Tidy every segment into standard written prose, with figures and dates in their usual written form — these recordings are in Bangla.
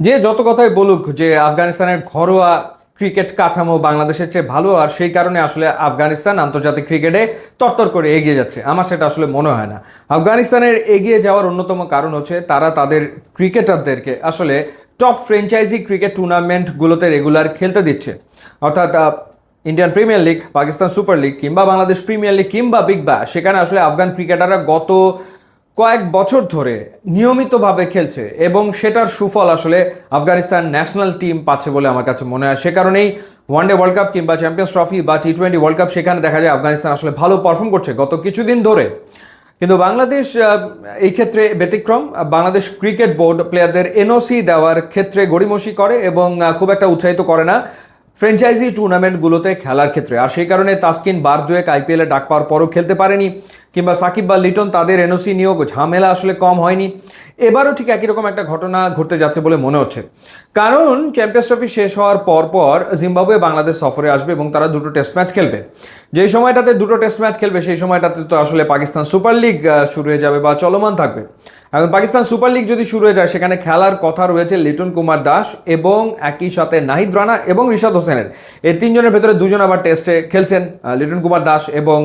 যে যত কথাই বলুক যে আফগানিস্তানের ঘরোয়া ক্রিকেট কাঠামো বাংলাদেশের চেয়ে ভালো, আর সেই কারণে আসলে আফগানিস্তান আন্তর্জাতিক ক্রিকেটে তরতর করে এগিয়ে যাচ্ছে, আমার সেটা আসলে মনে হয় না। আফগানিস্তানের এগিয়ে যাওয়ার অন্যতম কারণ হচ্ছে তারা তাদের ক্রিকেটারদেরকে আসলে টপ ফ্র্যাঞ্চাইজি ক্রিকেট টুর্নামেন্টগুলোতে রেগুলার খেলতে দিচ্ছে। অর্থাৎ Indian premier league, Pakistan super league কিংবা বাংলাদেশ প্রিমিয়ার লিগ কিংবা বিগ ব্যাশ, সেখানে আসলে আফগান ক্রিকেটাররা গত কয়েক বছর ধরে নিয়মিতভাবে খেলছে এবং সেটার সুফল আসলে আফগানিস্তান ন্যাশনাল টিম পাচ্ছে বলে আমার কাছে মনে হয়। সে কারণেই ওয়ানডে ওয়ার্ল্ড কাপ কিংবা চ্যাম্পিয়ন্স ট্রফি বা টি-20 ওয়ার্ল্ড কাপ, সেখানে দেখা যায় আফগানিস্তান আসলে ভালো পারফর্ম করছে গত কিছুদিন ধরে। কিন্তু বাংলাদেশ এই ক্ষেত্রে ব্যতিক্রম। বাংলাদেশ ক্রিকেট বোর্ড প্লেয়ারদের এনওসি দেওয়ার ক্ষেত্রে গড়িমসি করে এবং খুব একটা উৎসাহিত করে না ফ্র্যাঞ্চাইজি টুর্নামেন্টগুলোতে খেলার ক্ষেত্রে। আর সেই কারণে তাসকিন বার দুয়েক আইপিএলে ডাক পাওয়ার পরও খেলতে পারেনি, কিংবা সাকিব বা লিটন তাদের এনওসি নিয়োগ ঝামেলা আসলে কম হয়নি। এবারও ঠিক একই রকম একটা ঘটনা ঘটতে যাচ্ছে বলে মনে হচ্ছে, কারণ চ্যাম্পিয়ন্স ট্রফি শেষ হওয়ার পর জিম্বাবুয়ে বাংলাদেশ সফরে আসবে এবং তারা দুটো টেস্ট ম্যাচ খেলবে। যেই সময়টাতে দুটো টেস্ট ম্যাচ খেলবে সেই সময়টাতে তো আসলে পাকিস্তান সুপার লিগ শুরু হয়ে যাবে বা চলমান থাকবে। এখন পাকিস্তান সুপার লিগ যদি শুরু হয়ে যায়, সেখানে খেলার কথা রয়েছে লিটন কুমার দাস এবং একই সাথে নাহিদ রানা এবং রিশাদ হোসেনের। এই তিনজনের ভেতরে দুজন আবার টেস্টে খেলছেন, লিটন কুমার দাস এবং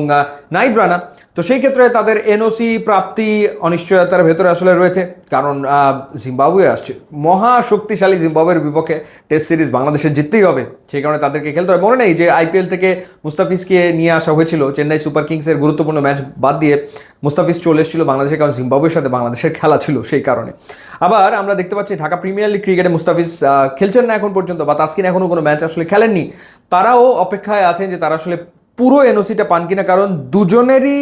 নাহিদ রানা। তো সেই ক্ষেত্রে তাদের এনওসি প্রাপ্তি অনিশ্চয়তার ভেতরে আসলে রয়েছে, কারণ জিম্বাবুয়ে আসছে, মহা শক্তিশালী জিম্বাবুয়ের বিপক্ষে টেস্ট সিরিজ বাংলাদেশের জিততেই হবে, সেই কারণে তাদেরকে খেলতে হবে। মনে নেই যে আইপিএল থেকে মুস্তাফিজকে নিয়ে আসা হয়েছিল, চেন্নাই সুপার কিংসের গুরুত্বপূর্ণ ম্যাচ বাদ দিয়ে মুস্তাফিজ চলে এসেছিল বাংলাদেশে, কারণ জিম্বাবুয়ের সাথে বাংলাদেশের খেলা ছিল সেই কারণে। আবার আমরা দেখতে পাচ্ছি ঢাকা প্রিমিয়ার লিগ ক্রিকেটে মুস্তাফিজ খেলছেন না এখন পর্যন্ত, বা তাসকিন এখনও কোনো ম্যাচ আসলে খেলেননি। তারাও অপেক্ষায় আছেন যে তারা আসলে পুরো এনওসিটা পান কিনা, কারণ দুজনেরই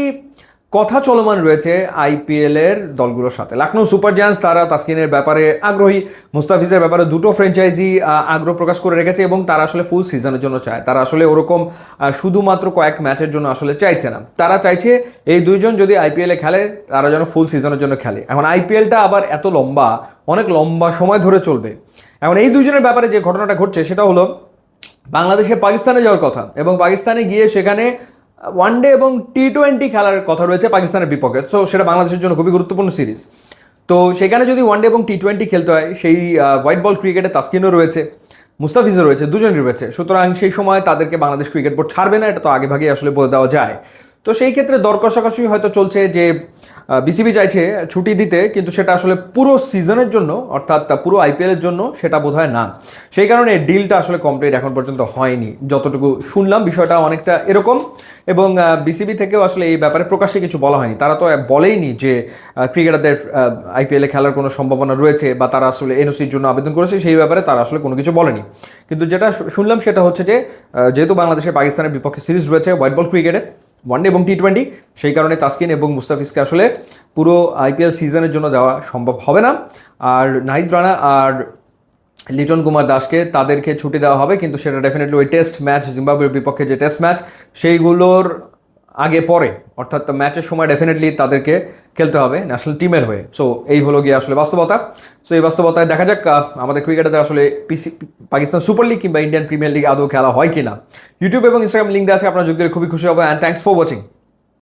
কথা চলমান রয়েছে আইপিএল এর দলগুলোর সাথে। লখনৌ সুপার জায়ান্টস তারা তাসকিনের ব্যাপারে আগ্রহী, মুস্তাফিজের ব্যাপারে দুটো ফ্র্যাঞ্চাইজি আগ্রহ প্রকাশ করে রেখেছে এবং তারা আসলে ফুল সিজনের জন্য চায়। তারা আসলে ওরকম শুধুমাত্র কয়েক ম্যাচের জন্য আসলে চাইছে না, তারা চাইছে এই দুইজন যদি আইপিএলে খেলে তারা যেন ফুল সিজনের জন্য খেলে। এখন আইপিএলটা আবার এত লম্বা, অনেক লম্বা সময় ধরে চলবে। এখন এই দুইজনের ব্যাপারে যে ঘটনাটা ঘটছে সেটা হলো বাংলাদেশে পাকিস্তানে যাওয়ার কথা এবং পাকিস্তানে গিয়ে সেখানে ওয়ানডে এবং টি-20 খেলার কথা রয়েছে পাকিস্তানের বিপক্ষে। তো সেটা বাংলাদেশের জন্য খুবই গুরুত্বপূর্ণ সিরিজ। তো সেখানে যদি ওয়ানডে এবং টি-20 খেলতে হয়, সেই হোয়াইট বল ক্রিকেটে তাসকিনও রয়েছে, মুস্তাফিজও রয়েছে, দুজনই রয়েছে। সুতরাং সেই সময় তাদেরকে বাংলাদেশ ক্রিকেট বোর্ড ছাড়বে না, এটা তো আগে ভাগে আসলে বলে দেওয়া যায়। তো সেই ক্ষেত্রে দর কষাকষি হয়তো চলছে যে বিসিবি চাইছে ছুটি দিতে, কিন্তু সেটা আসলে পুরো সিজনের জন্য, অর্থাৎ পুরো আইপিএলের জন্য সেটা বোধহয় না। সেই কারণে ডিলটা আসলে কমপ্লিট এখন পর্যন্ত হয়নি, যতটুকু শুনলাম বিষয়টা অনেকটা এরকম। এবং বিসিবি থেকেও আসলে এই ব্যাপারে প্রকাশ্যে কিছু বলা হয়নি, তারা তো বলেইনি যে ক্রিকেটারদের আইপিএলে খেলার কোনো সম্ভাবনা রয়েছে বা তারা আসলে এনওসির জন্য আবেদন করেছে, সেই ব্যাপারে তারা আসলে কোনো কিছু বলেনি। কিন্তু যেটা শুনলাম সেটা হচ্ছে যে যেহেতু বাংলাদেশের পাকিস্তানের বিপক্ষে সিরিজ রয়েছে হোয়াইট বল ক্রিকেটে, ওয়ানডে এবং টি-20, সেই কারণে তাসকিন এবং মুস্তাফিজকে আসলে পুরো আইপিএল সিজনের জন্য দেওয়া সম্ভব হবে না। আর নাহিদ রানা আর লিটন কুমার দাসকে তাদেরকে ছুটি দেওয়া হবে, কিন্তু সেটা ডেফিনেটলি ওই টেস্ট ম্যাচ, জিম্বাবুয়ের বিপক্ষে যে টেস্ট ম্যাচ সেইগুলোর আগে পরে, অর্থাৎ ম্যাচের সময় ডেফিনেটলি তাদেরকে খেলতে হবে ন্যাশনাল টিমের হয়ে। সো এই হলো গিয়ে আসলে বাস্তবতা। সো এই বাস্তবতায় দেখা যাক আমাদের ক্রিকেটারদের আসলে পাকিস্তান সুপার লিগ কিংবা ইন্ডিয়ান প্রিমিয়ার লিগ আদৌ খেলা হয় কিনা। ইউটিউব এবং ইনস্টাগ্রাম লিঙ্ক দেওয়া আছে, আপনারা যোগ দিলে খুবই খুশি হবে। And thanks for watching.